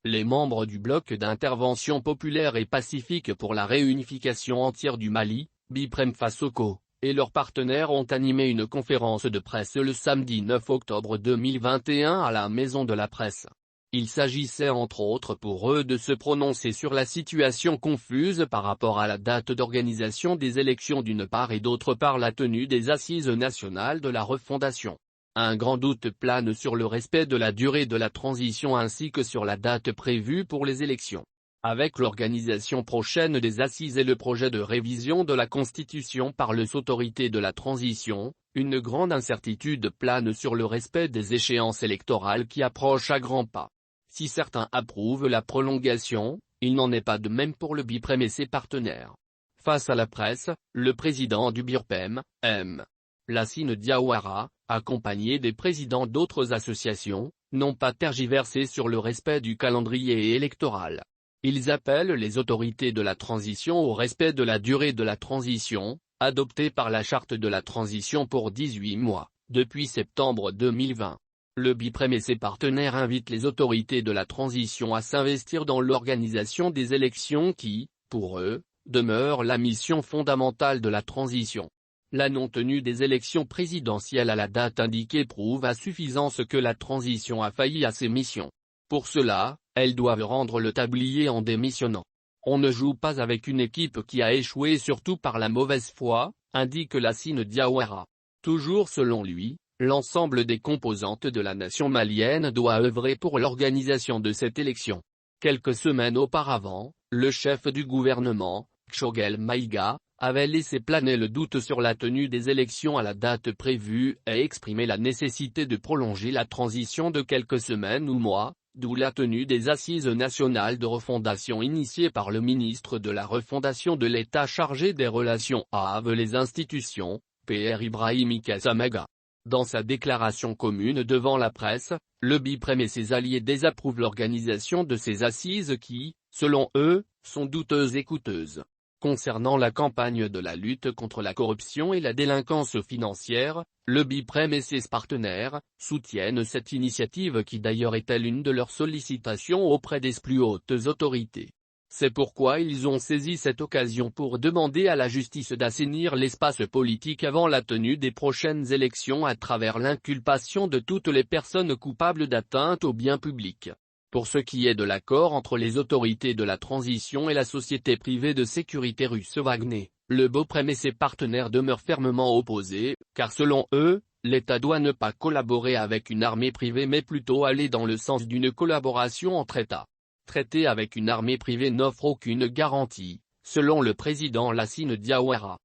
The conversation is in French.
Les membres du bloc d'intervention populaire et pacifique pour la réunification entière du Mali, BIPREM Fasoko, et leurs partenaires ont animé une conférence de presse le samedi 9 octobre 2021 à la Maison de la Presse. Il s'agissait entre autres pour eux de se prononcer sur la situation confuse par rapport à la date d'organisation des élections d'une part et d'autre part la tenue des assises nationales de la refondation. Un grand doute plane sur le respect de la durée de la transition ainsi que sur la date prévue pour les élections. Avec l'organisation prochaine des assises et le projet de révision de la Constitution par les autorités de la transition, une grande incertitude plane sur le respect des échéances électorales qui approchent à grands pas. Si certains approuvent la prolongation, il n'en est pas de même pour le BIPREM et ses partenaires. Face à la presse, le président du BIPREM, M. Lassine Diawara, accompagné des présidents d'autres associations, n'ont pas tergiversé sur le respect du calendrier électoral. Ils appellent les autorités de la transition au respect de la durée de la transition, adoptée par la charte de la transition pour 18 mois, depuis septembre 2020. Le BIPREM et ses partenaires invitent les autorités de la transition à s'investir dans l'organisation des élections qui, pour eux, demeure la mission fondamentale de la transition. La non-tenue des élections présidentielles à la date indiquée prouve à suffisance que la transition a failli à ses missions. Pour cela, elles doivent rendre le tablier en démissionnant. On ne joue pas avec une équipe qui a échoué surtout par la mauvaise foi, indique Lassine Diawara. Toujours selon lui, l'ensemble des composantes de la nation malienne doit œuvrer pour l'organisation de cette élection. Quelques semaines auparavant, le chef du gouvernement, Choguel Maïga, avait laissé planer le doute sur la tenue des élections à la date prévue et exprimé la nécessité de prolonger la transition de quelques semaines ou mois, d'où la tenue des assises nationales de refondation initiées par le ministre de la refondation de l'État chargé des relations avec les institutions, PR Ibrahim Samaga. Dans sa déclaration commune devant la presse, le BIPREM et ses alliés désapprouvent l'organisation de ces assises qui, selon eux, sont douteuses et coûteuses. Concernant la campagne de la lutte contre la corruption et la délinquance financière, le BIPREM et ses partenaires soutiennent cette initiative qui d'ailleurs était l'une de leurs sollicitations auprès des plus hautes autorités. C'est pourquoi ils ont saisi cette occasion pour demander à la justice d'assainir l'espace politique avant la tenue des prochaines élections à travers l'inculpation de toutes les personnes coupables d'atteinte au bien public. Pour ce qui est de l'accord entre les autorités de la transition et la société privée de sécurité russe Wagner, le BIPREM et ses partenaires demeurent fermement opposés, car selon eux, l'État doit ne pas collaborer avec une armée privée mais plutôt aller dans le sens d'une collaboration entre États. Traiter avec une armée privée n'offre aucune garantie, selon le président Lassine Diawara.